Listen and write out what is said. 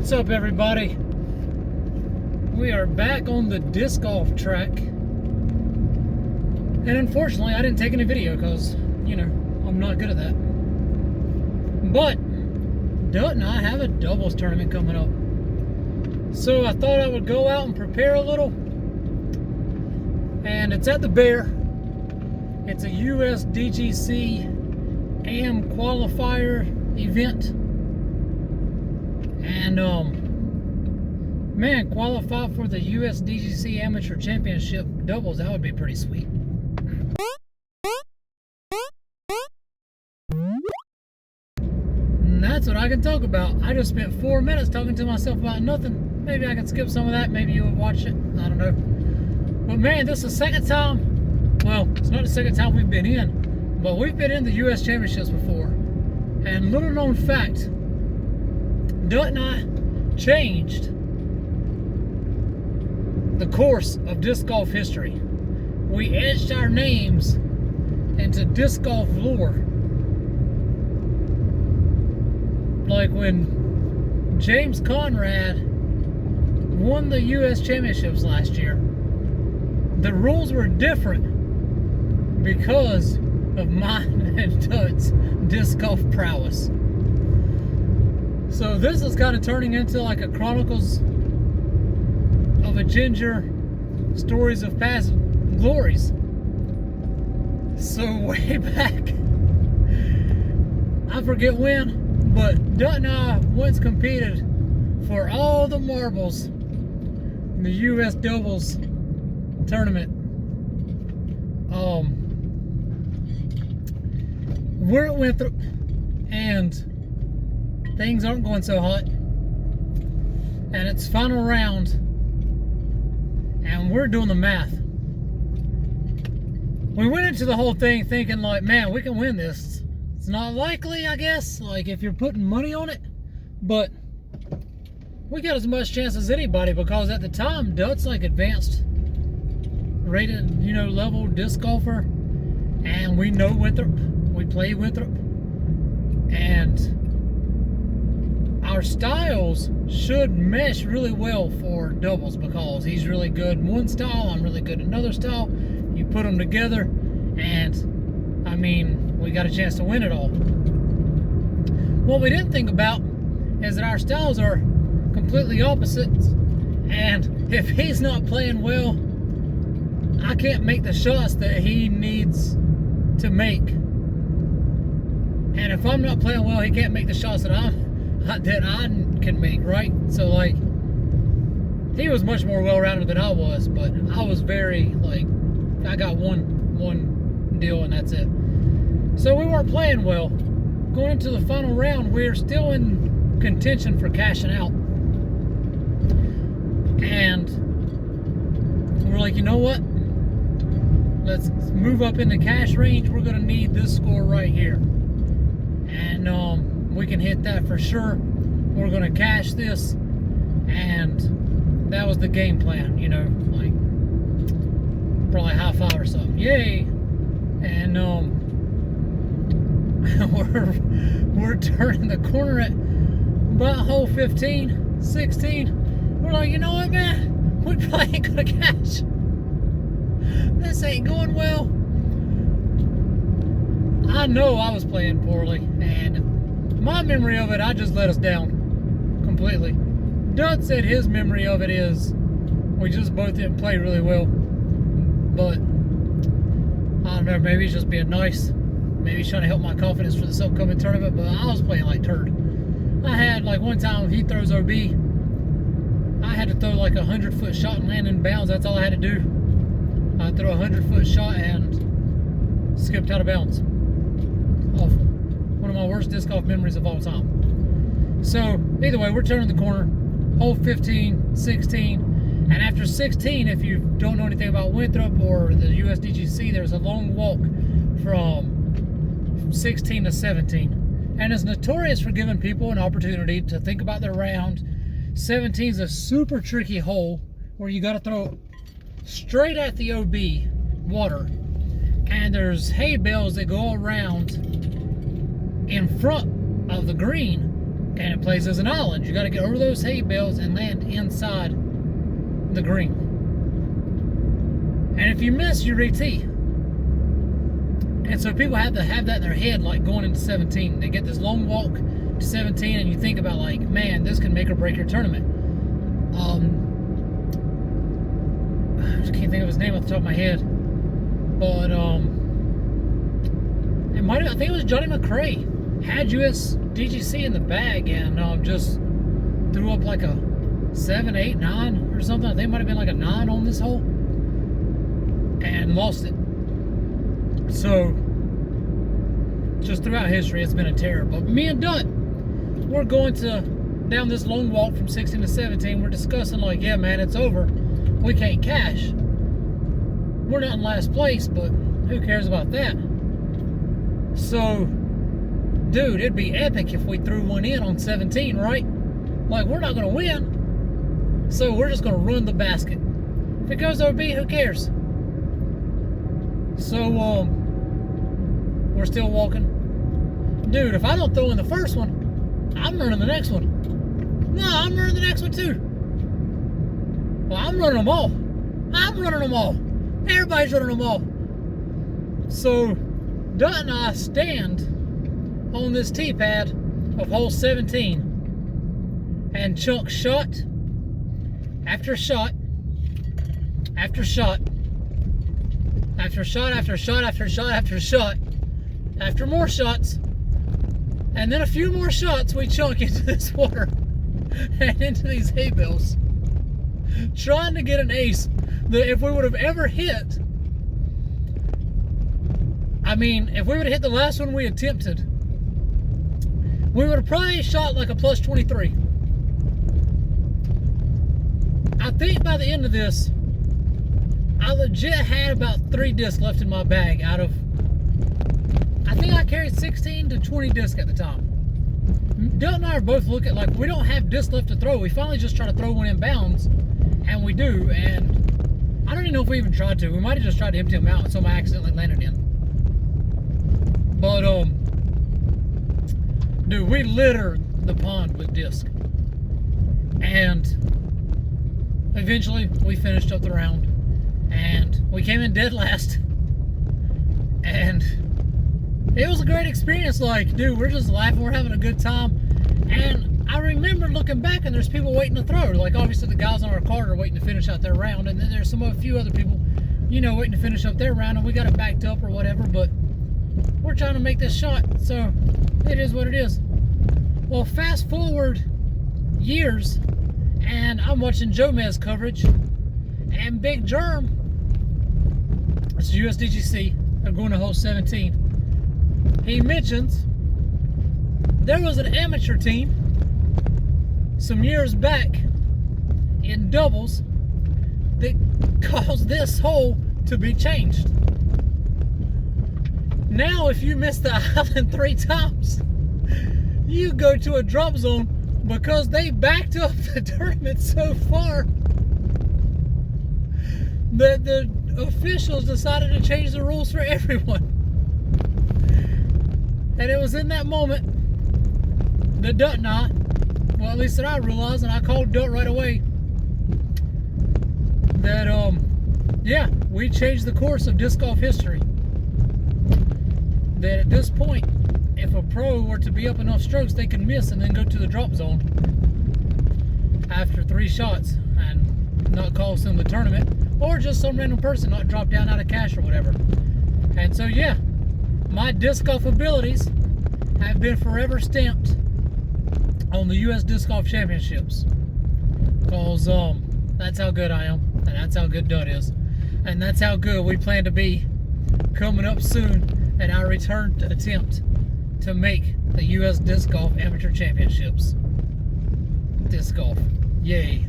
What's up, everybody? We are back on the disc golf track, and unfortunately I didn't take any video because, I'm not good at that. But Dut and I have a doubles tournament coming up, so I thought I would go out and prepare a little. And it's at the Bear. It's a US DGC AM qualifier event. And man, qualify for the US DGC Amateur Championship doubles, that would be pretty sweet. And that's what I can talk about. I just spent 4 minutes talking to myself about nothing. Maybe I can skip some of that, maybe you'll watch it, I don't know. But man, this is the second time, well, it's not the second time we've been in, but we've been in the US Championships before. And little known fact, Dut and I changed the course of disc golf history. We etched our names into disc golf lore. Like when James Conrad won the US Championships last year, the rules were different because of mine and Dut's disc golf prowess. So this is kind of turning into like a Chronicles of a Ginger, stories of past glories. So way back, I forget when, but Dut and I once competed for all the marbles in the US doubles tournament. We're at Winthrop, and things aren't going so hot, and it's final round, and we're doing the math. We went into the whole thing thinking like, man, we can win this. It's not likely, I guess, like if you're putting money on it, but we got as much chance as anybody because at the time, Dut's like advanced rated, level disc golfer, and we know Winthrop. We play Winthrop, and our styles should mesh really well for doubles because he's really good in one style, I'm really good in another style. You put them together, and I mean, we got a chance to win it all. What we didn't think about is that our styles are completely opposite, and if he's not playing well, I can't make the shots that he needs to make. And if I'm not playing well, he can't make the shots that I can make, right? So like, he was much more well-rounded than I was, but I was very I got one deal and that's it. So we weren't playing well. Going into the final round, we're still in contention for cashing out. And we're like, you know what? Let's move up in the cash range. We're gonna need this score right here. And we can hit that for sure. We're gonna cash this, and that was the game plan, like probably high five or something. Yay! And we're turning the corner at about hole 15, 16. We're like, you know what, man? We probably ain't gonna cash. This ain't going well. I know I was playing poorly, and my memory of it, I just let us down completely. Dud said his memory of it is we just both didn't play really well. But I don't know, maybe he's just being nice. Maybe he's trying to help my confidence for this upcoming tournament, but I was playing like turd. I had one time he throws OB, I had to throw like a 100-foot shot and land in bounds. That's all I had to do. I threw a 100-foot shot and skipped out of bounds. Awful. One of my worst disc golf memories of all time. So either way, we're turning the corner. Hole 15, 16, and after 16, if you don't know anything about Winthrop or the US DGC, there's a long walk from 16 to 17, and it's notorious for giving people an opportunity to think about their round. 17 is a super tricky hole where you got to throw straight at the OB water, and there's hay bales that go around in front of the green And it plays as an island. You got to get over those hay bales and land inside the green. And if you miss, you re-tee. And so people have to have that in their head, like going into 17. They get this long walk to 17, and you think about, like, man, this can make or break your tournament. I just can't think of his name off the top of my head. But I think it was Johnny McRae. Had US DGC in the bag and just threw up like a 7, 8, 9 or something. I think it might have been like a 9 on this hole. And lost it. So, just throughout history, it's been a terror. But me and Dutt, we're going down this long walk from 16 to 17. We're discussing, like, yeah, man, it's over. We can't cash. We're not in last place, but who cares about that? So, dude, it'd be epic if we threw one in on 17, right? Like, we're not going to win. So, we're just going to run the basket. If it goes over B, who cares? So, we're still walking. Dude, if I don't throw in the first one, I'm running the next one. No, I'm running the next one too. Well, I'm running them all. I'm running them all. Everybody's running them all. So, Dutt and I stand on this tee pad of hole 17 and chunk shot after shot after shot after shot after shot after shot after shot after more shots, and then a few more shots we chunk into this water and into these hay bales, trying to get an ace that if we would have ever hit, I mean, if we would have hit the last one we attempted, we would have probably shot like a plus 23. I think by the end of this, I legit had about 3 discs left in my bag out of, I think I carried 16 to 20 discs at the time. Dutt and I are both looking like we don't have discs left to throw. We finally just try to throw one in bounds, and we do, and I don't even know if we even tried to. We might have just tried to empty them out and somebody accidentally landed in. But, dude, we littered the pond with discs. And eventually we finished up the round. And we came in dead last. And it was a great experience. Like, dude, we're just laughing. We're having a good time. And I remember looking back and there's people waiting to throw. Like, obviously the guys on our cart are waiting to finish out their round. And then there's a few other people, you know, waiting to finish up their round. And we got it backed up or whatever. But we're trying to make this shot. So it is what it is. Well, fast forward years. And I'm watching Joe Mez coverage. And Big Germ, it's USDGC, they're going to hole 17. He mentions there was an amateur team some years back in doubles that caused this hole to be changed. Now, if you miss the island 3 times, you go to a drop zone because they backed up the tournament so far that the officials decided to change the rules for everyone. And it was in that moment that Dutt and I, well, at least that I realized, and I called Dutt right away, that, yeah, we changed the course of disc golf history. That at this point, if a pro were to be up enough strokes, they could miss and then go to the drop zone after 3 shots and not cost them the tournament, or just some random person not drop down out of cash or whatever. And so, yeah, my disc golf abilities have been forever stamped on the U.S. Disc Golf Championships, because that's how good I am, and that's how good Dutt is, and that's how good we plan to be coming up soon at our return attempt to make the U.S. Disc Golf Amateur Championships. Disc golf, yay.